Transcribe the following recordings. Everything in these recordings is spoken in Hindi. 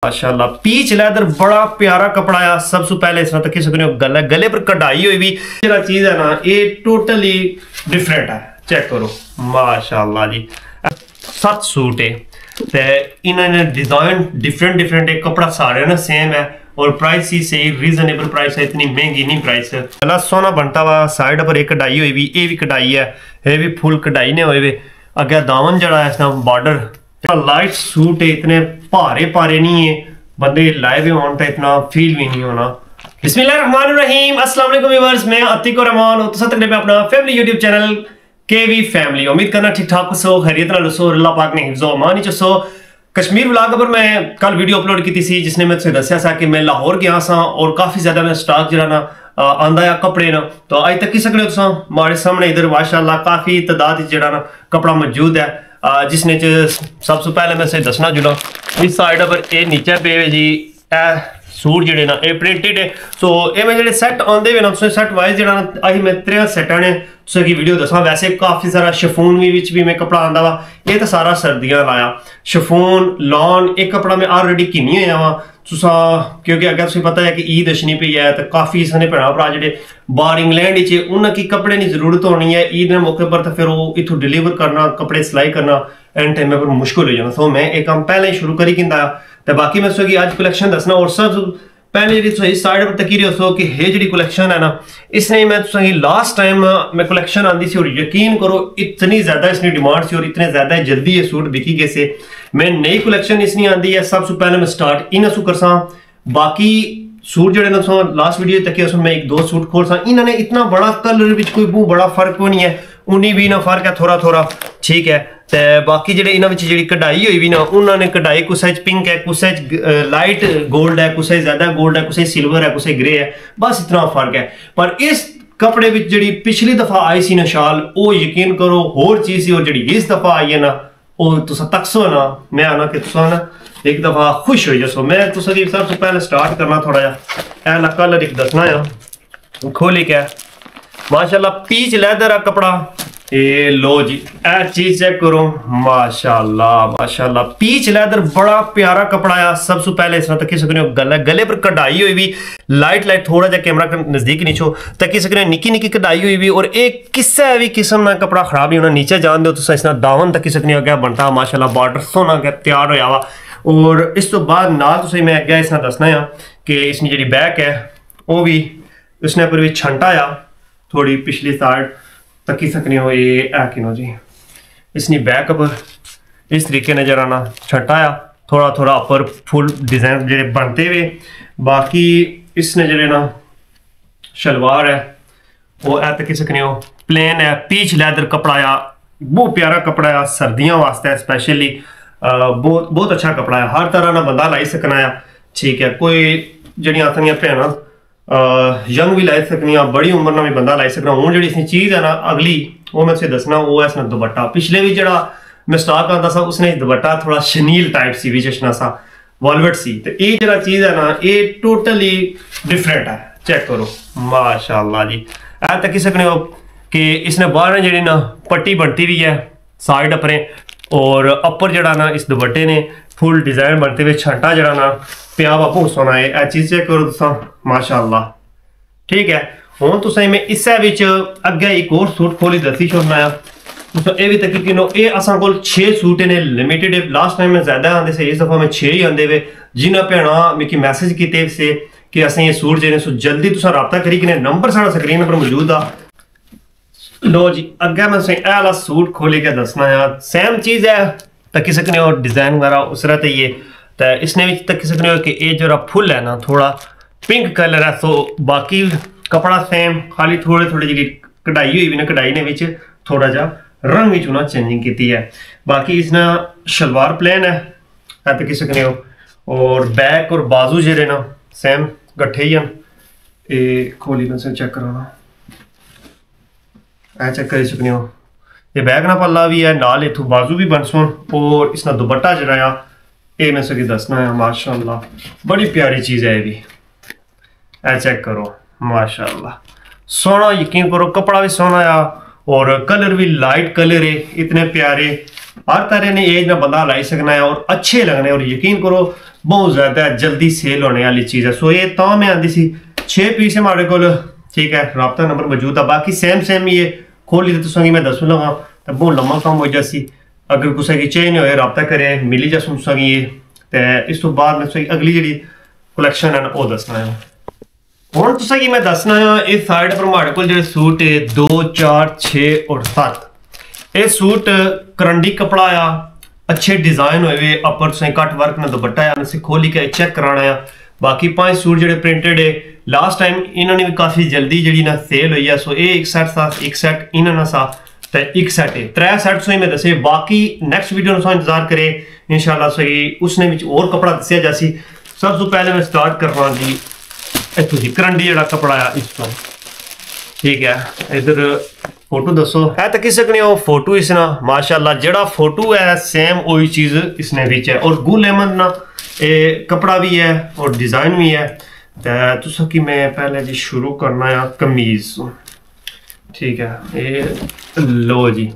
माशाल्लाह पीच लैदर बड़ा प्यारा कपड़ा आ। सबसे पहले इस तक गले गले पर कढ़ाई हुई भी जो चीज है ना ये टोटली डिफरेंट है। चेक करो माशाल्लाह जी 7 सूट है ते इन्होंने डिजाइन डिफरेंट है। कपड़ा सारे ना सेम है और प्राइस ही सही रीजनेबल प्राइस है, इतनी महंगी नहीं प्राइस है। गला सोना बनता हुआ साइड पर एक कढ़ाई हुई भी, ये भी कढ़ाई है, ये भी फुल कढ़ाई ने हुए। अगर दामन जड़ा है इसका बॉर्डर लाइट सूट है, इतने भारे नहीं है, बंदे लाए हुए होने तो इतना फील भी नहीं होना। बिस्मिल्लाहिर्रहमानिर्रहीम, अस्सलाम वालेकुम व्यूअर्स, मैं अतीक रहमान और तुम पे अपना फैमिली यूट्यूब चैनल केवी फैमिली। उम्मीद करना ठीक ठाक सो, खैरियत नाल सो, अल्लाह पाक ने हिफ्ज़ो अमान च सो। कश्मीर व्लॉग पर मैं कल वीडियो अपलोड की थी जिसने मैं तुझे दसिया सा कि मैं लाहौर गया सा और काफ़ी ज़्यादा मैं स्टॉक जरा ना आंदा है कपड़े ना, तो अज तक की सकते हो तुम हमारे सामने इधर माशाल्लाह काफ़ी तादाद जरा ना कपड़ा मौजूद है। जिसने सबसे पहले मैं से दसना जुड़ा इस साइड पर ये नीचे पे जी सूट जड़े ना ये प्रिंटेड है। तो ये मैं जो सैट आते हुए ना सैट वाइज जरा अभी मैं 3 सैटा ने तुझे वीडियो दसा। वैसे काफ़ी सारा शफून भी मैं कपड़ा आंदा वा, ये तो सारा सर्दियां लाया शफून लॉन एक कपड़ा मैं ऑलरेडी किनी होया वा तुसा, क्योंकि अगर तुझे पता है कि ईद अशनी पे है तो काफ़ी सारे भैन भरा जो बाहर इंग्लैंड उन्हें कपड़े की जरूरत होनी है ईद के मौके पर, तो फिर वो इतों डिलीवर करना कपड़े सिलाई करना एंड टाइम पर मुश्किल हो जाना। तो मैं एक काम पहले ही शुरू करी किंदा तो बाकी मैं तुझे आज कलेक्शन दसना। और सब पहले जी साइड पर तकी रही हो कि ये जी कलेक्शन है ना इसने मैं तुझे लास्ट टाइम मैं कलेक्शन आती सी और यकीन करो इतनी ज्यादा इसकी डिमांड सी और इतने ज्यादा जल्दी ये सूट बिकी गए से। मैं नई कलेक्शन इसनी आती है सबसे पहले मैं स्टार्ट इन्हें सू करसा। बाकी सूट जो ना लास्ट वीडियो तक उसमें मैं 1-2 सूट खोल सा। इन्होंने इतना बड़ा कलर भी कोई बहुत बड़ा फर्क को नहीं है, उन्हीं भी ना फर्क है थोड़ा ठीक है। तो बाकी जो इन्होंने जी कढ़ाई हुई भी ना उन्होंने कढ़ाई कुछ पिंक है, कुछ लाइट गोल्ड है, कुछ ज्यादा गोल्ड है, कुछ सिल्वर है, कुछ ग्रे है, बस इतना फर्क है। पर इस कपड़े में जी पिछली दफा आई सी ना शाल वो यकीन करो होर चीज सी, और जी इस दफा आई है ना वो तुस तकसो ना मैं आना कि तुस ना एक दफा खुश हो जासो। मैं तुझे सबसे पहले स्टार्ट करना थोड़ा जा ऐला कलर एक दसना है खोली क्या माशाल्लाह पीच लैदर है कपड़ा। ये लो जी ए चीज चेक करो माशाल्लाह पीच लैदर बड़ा प्यारा कपड़ा है। सबसे पहले इस तक सकते गले पर कढ़ाई हुई भी लाइट थोड़ा जा कैमरा नजदीक नीचो तक सकते निकी कढ़ाई हुई भी, और एक किस्सा भी किस्म का कपड़ा खराब नहीं होना। नीचे जान दो तो इसना दावन तक सकते अगर बनता माशाल्लाह बॉर्डर सोना तैयार होया वा। और इस तो बाद नाल तुम मैं अगर इसना दसना है कि इसकी जी बैक है वो भी उसने पर भी छंटा आ थोड़ी पिछली साइड तकी सकनी हो। ये किनो जी इसनी बैक पर इस तरीके ने जरा ना छटाया थोड़ा ऊपर फुल डिजाइन जो बनते हुए। बाकी इसने जो ना शलवार है वो ऐ तकी सकनी हो प्लेन है, पीच लैदर कपड़ा आ, बहुत प्यारा कपड़ा आ सर्दियों वास्ते स्पेशली बहुत अच्छा कपड़ा है। हर तरह ना बंदा लाई सकना है ठीक है। कोई जड़ियाँ आसानियाँ भैन यंग भी लाई सकनी, बड़ी उम्र ना भी बंदा लाई सकना। हूँ जी इसकी चीज़ है ना अगली वो मैं तुझे दसना वो है इसने दुपट्टा। पिछले भी जरा मैं स्टॉक आता सा उसने दुपट्टा थोड़ा शनील टाइप सी भी जश्ना सा वॉलवेट सी। तो ये जरा चीज़ है ना ये टोटली डिफरेंट है। चेक करो माशाल्लाह जी ऐ तक सकने हो कि इसने बाहर जी ना पट्टी बनती भी है साइड अपने, और अपर जरा ना इस दुपट्टे ने फुल डिजाइन बनते हुए छंटा जरा ना पिया वा बहुत सोना है। ए चीज चेक करो तुसा माशाल्लाह ठीक है। हुण तुसें मैं इस अगे एक और सूट खोली दसी छोड़ना है तो ये भी तक किनो ये असां कोल 6 सूट ने लिमिटेड। लास्ट टाइम में ज्यादा आंदे से इस दफा मैं 6 ही आंदे वे। जिन्हें भैना मिकी मैसेज किए से कि असें ये सूट जेने सो जल्दी तुसा रब्ता करी किने नंबर साढ़ा स्क्रीन पर मौजूद आ। लो जी अगे मैं वाला सूट खोली के दसना है सेम चीज है तकी सकने हो डिजाइन वगैरह उस तरह ही है। तो इसने भी तकी सकने हो कि ये जो फुल है ना थोड़ा पिंक कलर है। तो बाकी कपड़ा सेम खाली थोड़ी जी कढ़ाई हुई भी ना कढ़ाई ने विच थोड़ा जा रंग भी चुना चेंजिंग की है। बाकी इसना शलवार प्लेन है तकी सकने हो, और बैक और बाजू जेरे ना सेम गट्ठे ही हैं। खोली मैं चेक कराना चेक कर सकते हो ये बैग ना पल्ला भी है नाल इथू बाजू भी बन सुन, और इसना दुपट्टा जरा ये मैं सकी दसना है माशाल्लाह बड़ी प्यारी चीज़ है ये भी। ऐ चेक करो माशाल्लाह सोना, यकीन करो कपड़ा भी सोना आ और कलर भी लाइट कलर है इतने प्यारे। हर तरह ने एज ना बंदा लाई सकना है और अच्छे लगने, और यकीन करो बहुत ज़्यादा जल्दी सेल होने वाली चीज़ है। सो ये तो मैं आती सी 6 पीस है हमारे को, ठीक है, राब्ता नंबर मौजूद है। बाकी सेम ही है, खोली तो तुसें मैं दसूँ लगा तो बहुत लम्मा काम हो जासी। अगर कुछ की चाहिए होए राब्ता करे मिली जा तुसेंगी ये। तो इस तो बाद मैं तुसेंगी अगली जी कलैक्शन है ना वो दसना है। हुण तुसेंगी मैं दसना है इस साइड पर हमारे को जो सूट है 2 4 6 और 7। ये सूट करंडी कपड़ा आ, अच्छे डिजाइन हुए अपर तुसें कट वर्क ना दुपट्टा है, इसे खोली के चेक कराना है। बाकी 5 सूट जो प्रिंटेड है लास्ट टाइम इन्होंने भी काफ़ी जल्दी जी ना सेल हुई है। सो ये एक सेट सा, एक सेट इन्होंने सा तो एक सेट है, 3 सेट सो मैं दसे। बाकी नेक्स्ट वीडियो में इंतजार करे इंशाल्लाह सही उसने भी और कपड़ा दसिया जासी। सब तो पहले मैं स्टार्ट कर रहा जी इतों जी करंडी जड़ा कपड़ा है इसको, ठीक है। इधर फोटो दसो है तो किस सकने हो फोटो इसना माशाल्लाह जड़ा फोटो है सेम वही चीज़ इसने बीच है। और गुल अहमद ना ये कपड़ा भी है और डिज़ाइन भी है। तो कि मैं पहले जी शुरू करना है कमीज, ठीक है। ये लो जी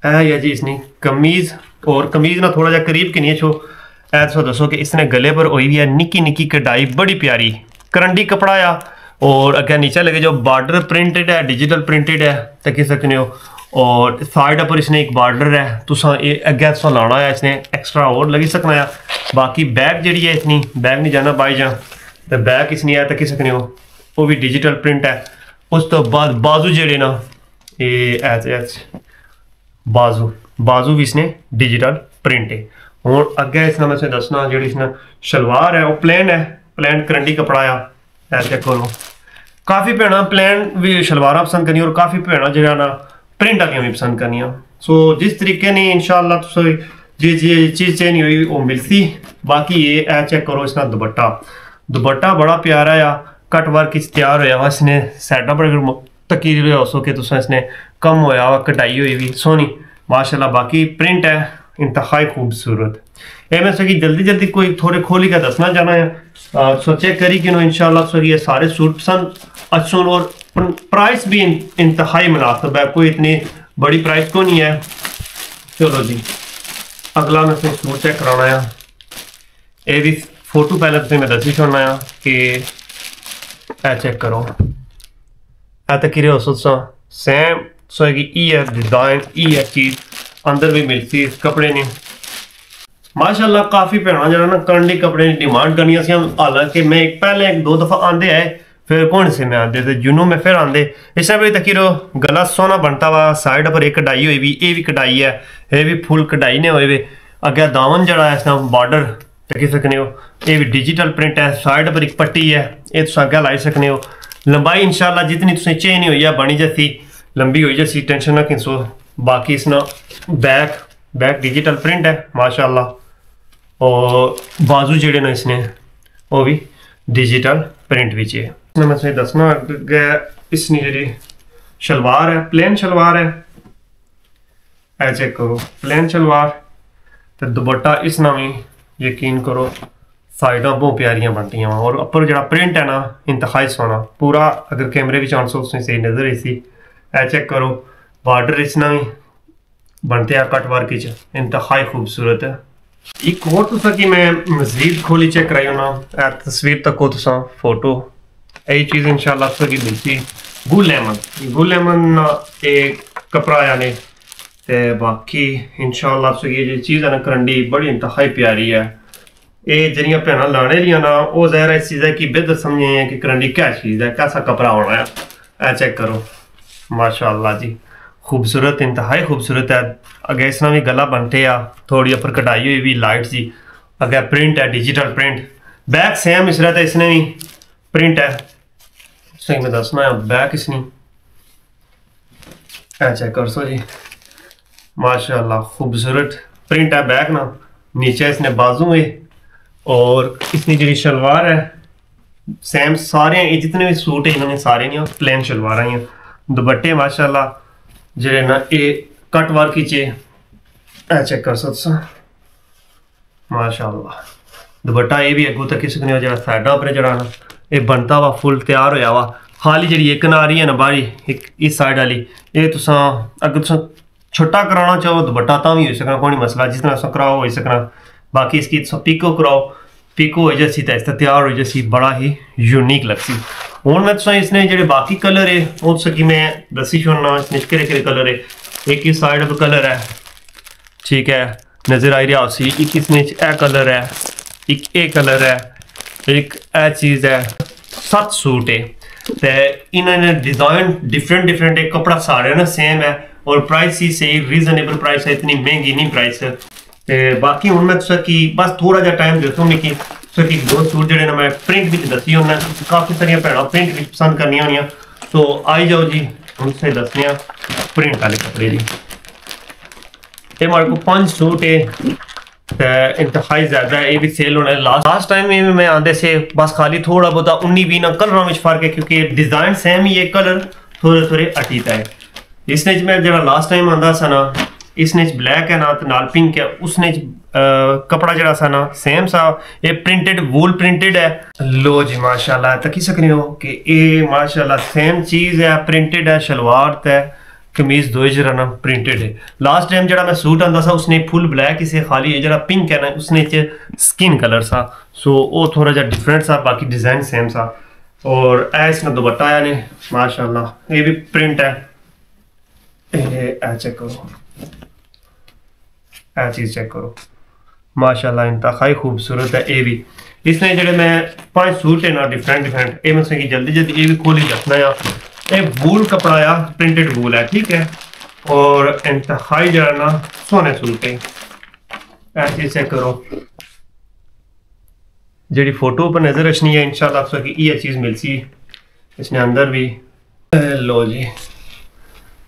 है जी इसने कमीज, और कमीज ना थोड़ा जा करीब के नहीं छो ऐसा दसो कि इसने गले पर हुई भी है निकी निकी कढ़ाई बड़ी प्यारी करंडी कपड़ा आ। और अगर नीचे लगे जो बॉर्डर प्रिंटेड है डिजिटल प्रिंटेड है तो कह सकते हो। और साइड पर इसने एक बॉर्डर है तुसा ये अगे तुसा लाना है इसने एक्स्ट्रा और लगी सकना है। बाकी बैग जी है इतनी बैग नहीं जाना बाई जा तो बैग इसनी है तो कह सकते हो वो भी डिजिटल प्रिंट है। उस तो बाद बाजू जेड़े ना ये बाजू भी इसने डिजिटल प्रिंट है। और अगे इसने मैं दसना जी इसने शलवार है वो प्लेन है, प्लेन करंडी कपड़ा आ ऐसे करो। काफ़ी भैन प्लेन भी शलवार पसंद करनी और काफ़ी भैन जो ना प्रिंट आलियां भी पसंद करनी। सो जिस तरीके ने इंशाल्लाह तुम जी चीज़ चेंज हुई वो मिलती। बाकी ये चेक करो इसका दुपट्टा बड़ा प्यारा आ कट वर्क तैयार होया वा इसने सैडा पर तकी हो सो कि तुम इसने कम होया वा कटाई हुई भी सोहनी माशाल्लाह। बाकी प्रिंट है इंतहाई खूबसूरत। ये मैं सकी जल्दी कोई थोड़े खोली का दसना चाहना है। सो चेक करी कि इंशाल्लाह सो ये सारे सूट पसंद अच्छे और प्राइस भी इंतहाई मुनासिब है, कोई इतनी बड़ी प्राइस को नहीं है। चलो जी अगला मैं सूट चेक कराना है। ये भी फोटो पहले तो मैं दसी छोड़ना है कि चेक करो है तो कि सेम सोएगी ई है डिजाइन ई है चीज़ अंदर भी मिलती है इस कपड़े ने माशाल्लाह। काफ़ी भैन जो ना करंडी कपड़े की डिमांड करनी सी। हालांकि मैं पहले 2 दफ़ा आंदे आए फिर कौन से में आते थे जुनू में फिर आंदे इस टाइम तक गला सोना बनता वा। साइड पर एक कढ़ाई हुई भी ये भी कढ़ाई है, ये भी फुल कढ़ाई ने हुए अगे दामन जड़ा है इसका बॉर्डर कह सकते हो। ये भी डिजिटल प्रिंट है, साइड पर एक पट्टी है ये तुम अगे लाई सकते हो। लंबाई इंशाल्लाह जितनी तुसें चाहिए हुई है बनी जैसी लंबी हुई जैसी टेंशन ना किसो। बाकी इसना बैक डिजिटल प्रिंट है माशाल्लाह। और बाजू जेड़े ना इसने वो भी डिजिटल प्रिंट भी है। मैं तुसें दसना इसनी जी शलवार है प्लेन शलवार है चेक करो प्लेन शलवार। तो दुपट्टा इसना भी यकीन करो साइडा बहुत प्यारियां बनती और अपर जो प्रिंट है ना इंतहाई सोना पूरा। अगर कैमरे भी चांस उसने सही नजर इसी चेक करो बॉर्डर इसना भी बनते हैं कट वर्क इंतहाई खूबसूरत है। एक और तो कि मैं मजीद खोली चेक कराई होना तस्वीर तक को तुसा फोटो यही चीज़ इंशाल्लाह की मिलती। गुल अहमद ना एक कपड़ा यानी ते बाकी इंशाल्लाह ये चीज़ है ना करंडी बड़ी इंतहाई प्यारी है। ये जरिया भैन लाने लिया ना वो ज़ाहिर इस चीज़ है कि बेहतर समझे हैं कि करंडी क्या चीज़ है कैसा कपड़ा होना है। चेक करो माशाल्लाह जी खूबसूरत इंतहाई खूबसूरत है। अगर इसना भी गला बनते आ थोड़ी ऊपर कटाई हुई भी लाइट सी। अगर प्रिंट है डिजिटल प्रिंट बैक सेम इस रहता है इसने भी प्रिंट है सही में दसना है बैक इसने चेक कर सो जी माशाल्लाह खूबसूरत प्रिंट है बैक ना। नीचे इसने बाजू है और इसकी जी शलवार है सेम सारे जितने भी सूट है इन्होंने सारे नहीं प्लेन शलवार आई हैं। दुपट्टे माशाल्लाह जेड़े ना ये कट वर्क चेक कर सकते माशाल्लाह। दुपट्टा ये भी अगू तक किसी जो साइडा पर जरा ना ये बनता वा फुल तैयार होया वा। खाली जी एक नारी है ना बारी एक इस साइड वाली ये तुसा अगर तुसा छोटा कराना चाहो दुपट्टा ता भी हो सकना कोई मसला जिस तरह कराओ हो सकना। बाकी इसकी पिको कराओ, पिको हो जैसी तो इसका तैयार हो जैसी बड़ा ही यूनिक लगसी। हूँ मैं तुम इसने जो बाकी कलर है वो सकी मैं दसी छोड़ना इसने केड़े कलर है। एक इस साइड पर कलर है, ठीक है, नजर आई रहा उसी। एक इसमें ए कलर है, एक ए कलर है, एक ए चीज़ है। 7 सूट है तो इन्होंने डिज़ाइन डिफरेंट डिफरेंट है, कपड़ा सारे ना सेम है और प्राइस ही सही रीजनेबल प्राइस है, इतनी महंगी नहीं प्राइस है। तो बाकी हूँ मैं कि बस थोड़ा जहा टाइम दो मिगी कि 2 सूट जो मैं प्रिंट भी दसी होना, काफ़ी सारिया भैन प्रिंट भी पसंद करनी होनी, तो आई जाओ जी हम से दसने प्रिंट वाले कपड़े जी। ये हमारे को 5 सूट है तो इंतहाई ज़्यादा है, ये भी सेल होना है। लास्ट टाइम में मैं आंदे से बस खाली थोड़ा बहुत 19-20 ना कलर में फर्क है क्योंकि डिज़ाइन सेम ही है, कलर थोड़े थोड़े अटीता है। इसने मैं जरा लास्ट टाइम आंदा सा ना, इसने ब्लैक है ना तो नाल पिंक है, उसने कपड़ा जरा सा ना सेम सा, ये प्रिंटेड वूल प्रिंटेड है। लो जी माशाल्लाह तकी सकने हो कि ये माशाल्लाह सेम चीज़ है, प्रिंटेड है, शलवार है, कमीज दो जरा ना प्रिंटेड है। लास्ट टाइम जरा मैं सूट आंदा सा उसने फुल ब्लैक इसे खाली है, जरा पिंक है ना उसने स्किन कलर सा, सो वो थोड़ा जा डिफरेंट सा, बाकी डिज़ाइन सेम सा। और ऐसा दुपट्टा आया ने माशाल्लाह, ये भी प्रिंट है, चेक करो, ऐ चीज़ चेक करो माशाल्लाह इंतहाई खूबसूरत है। ये भी इसने जो मैं 5 सूट है ना डिफरेंट डिफरेंट, ये मैं कि जल्दी जल्दी ये भी खोली रखना या ये वूल कपड़ा या प्रिंटेड वूल है, ठीक है, और इंतहाई जो है ना सोने सूट है। ऐसे चेक करो जी फोटो पर नजर रखनी है इंशाल्लाह आपको ये चीज़ मिलती इसने अंदर भी। लो जी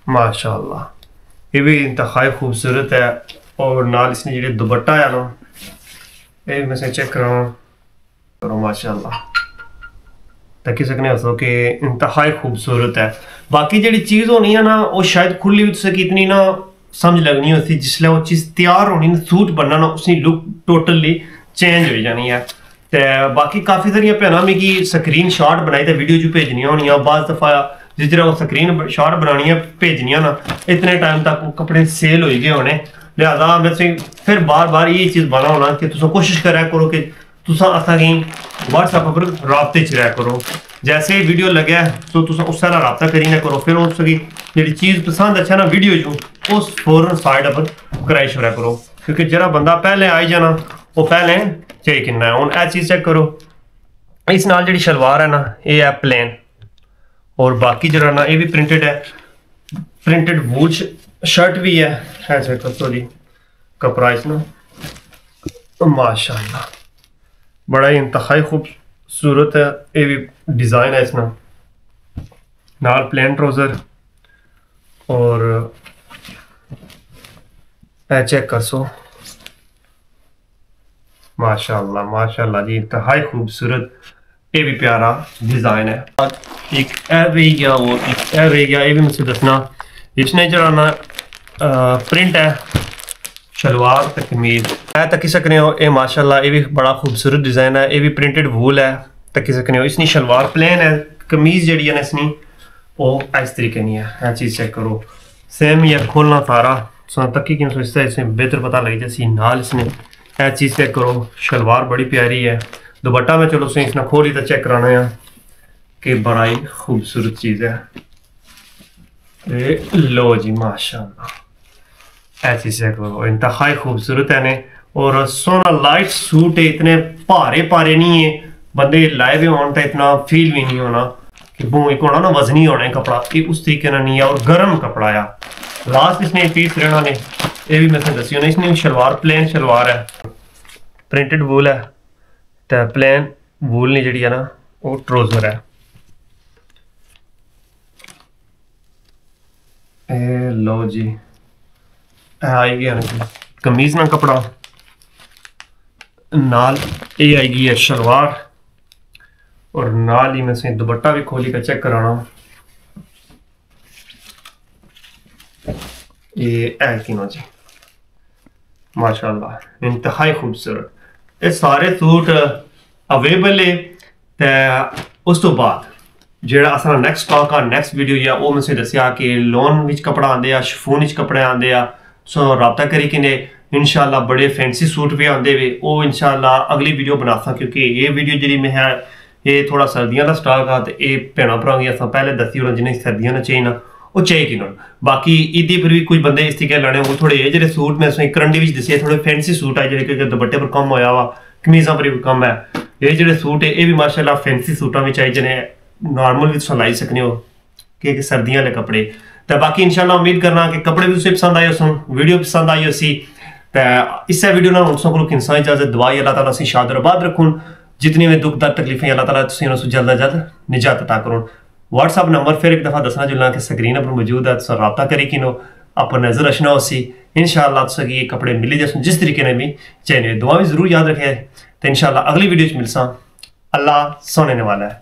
माशाल्लाह ये भी इंतहाई खूबसूरत है, और नाल इसने जो दुपट्टा है ना ये मैं से चेक करो माशाल्लाह तक सकने हो कि इंतहाई खूबसूरत है। बाकी जी चीज़ होनी है ना वो शायद खुली उसकी इतनी ना समझ लगनी होती, जिसले वो चीज़ तैयार होनी ना सूट बनना ना उसकी लुक टोटली चेंज हो जानी है। तो बाकी काफ़ी सारिया भैन मिगी स्क्रीन शॉट बनाई तो वीडियो जो भेजनी होनी, बाज़ दफ़ा जिस तरह वो स्क्रीन शॉट बनानी भेजनिया ना इतने टाइम तक वो कपड़े सेल हो गए होने, लिहाजा मैं फिर बार बार ये चीज़ बना होना कि तुम कोशिश करा करो कि तुम असां व्हाट्सएप पर राबते च रहा करो, जैसे ही वीडियो लगे तो तुम उस तरह रबता करी ना करो, फिर उसकी जी चीज़ पसंद अच्छा ना वीडियो जो उस फौरन साइड पर कराई छोड़ा करो, क्योंकि जरा बंदा पहले आई जाना वो पहले चाहिए किन्ना है। हूँ यह चीज़ चेक करो, इस नाल जी शलवार है ना ये है प्लेन, और बाकी जरा ना ये भी प्रिंटेड है, प्रिंटेड वूल शर्ट भी है चेक करो। सॉरी कपड़ा इसना माशाल्लाह बड़ा ही इंतहाई खूबसूरत है, ये भी डिज़ाइन है इसना, नाल प्लेन ट्राउज़र, और चेक कर सो माशाल्लाह माशाल्लाह जी इंतहाई खूबसूरत, ये भी प्यारा डिज़ाइन है। एक रह गया वो एक रह गया, ये भी मुझसे दसना, इसने जरा ना प्रिंट है शलवार तक कमीज है तकी सकने हो, ये माशाल्लाह ये भी बड़ा खूबसूरत डिज़ाइन है, ये भी प्रिंटेड वूल है तकी सकने हो। इसनी शलवार प्लेन है, कमीज जी है ना इसनी वो इस तरीके नहीं है। चीज़ चेक करो सेम ही है, खोलना सारा सो तकी क्यों सोचता है इसमें बेहतर पता लग जैसी नाल इसने। यह चीज़ चेक करो, शलवार बड़ी प्यारी है, दुपट्टा में चलो इसने खोली तो चेक कराना है कि बड़ी खूबसूरत चीज़ है। लो जी माशाल्लाह ऐसी चेक करो इंतहाई खूबसूरत है ने, और सोना लाइट सूट है, इतने भारे भारे नहीं है, बंदे लाए भी होना तो इतना फील भी नहीं होना कि वो एक होना ना वजनी होना है कपड़ा, ये उस तरीके ना नहीं है, और गर्म कपड़ा है। लास्ट इसने एक पीस रहना ने ये भी मैं दसी होना, इसने शलवार प्लेन शलवार है, प्रिंटेड वूल है, तो प्लेन वूल नहीं जी है ना वो ट्राउजर है। लो जी आई गया कमीज ना कपड़ा, नाल ये आएगी है शलवार, और नाल ही मैं से दुपट्टा भी खोली का चेक कराना, ये है कि जी माशाल्लाह इंतहाई खूबसूरत। ये सारे सूट अवेलेबल है। तो उस तो बाद ਜਿਹੜਾ ਅਸਾਂ ਨੈਕਸਟ ਸਟਾਕ ਆ ਨੈਕਸਟ ਵੀਡੀਓ ਜਾਂ ਉਹ ਮੈਂ ਦੱਸਿਆ ਕਿ ਲੋਨ ਵਿੱਚ ਕਪੜਾ ਆਂਦੇ ਆ, ਸ਼ਿਫੋਨ ਵਿੱਚ ਕਪੜੇ ਆਂਦੇ ਆ, ਸੋ ਰਾਬਤਾ ਕਰੀ ਕਿਨੇ इंशाल्लाह बड़े फैंसी सूट भी आंदे वे वो इंशाल्लाह अगली वीडियो बनासा, क्योंकि ये वीडियो जी मैं है ये थोड़ा सर्दियों का स्टॉक आ, तो ये भैन भरा गी अस पहले दसी ओड़ा जिन्हें सर्दियों ने चाहिए ना वो चाहिए कि बाकी ईदी पर भी कुछ बंदे इस तरीके लाने हो थोड़े जो सूट मैं तुसें करंडी विच दस्से थोड़े फैंसी सूट है जो दुपट्टे पर कम होया वा कमीज़ों पर भी कम है, ये जो सूट है ये भी माशाल्लाह फैंसी सूटा में चाहिए जिन्हें नॉर्मल भी तुम लाई सकने हो कि सर्दियों वाले कपड़े। तो बाकी इंशाल्लाह उम्मीद करना कि कपड़े भी तुसें पसंद आए हो, वीडियो पसंद आई उसी तो इस वीडियो ना उनसों को इंसान इजाजत दुआई अल्लाह ताला से शाद और आबाद रखून, जितनी भी दुख दर्द तकलीफें अल्लाह ताला तुसीं जल्द अज जल्द निजात अता करूँ। व्हाट्सअप नंबर फिर एक दफ़ा दसना जुलना कि स्क्रीन पर मौजूद है, रब्ता करी कि आप नजर रखना उसी इंशाल्लाह तुसें ये कपड़े मिली जैसे जिस तरीके ने भी चाहिए। दुआ भी जरूर याद रखे तो इंशाल्लाह अगली वीडियो मिलसा। अल्लाह सोने वाला है।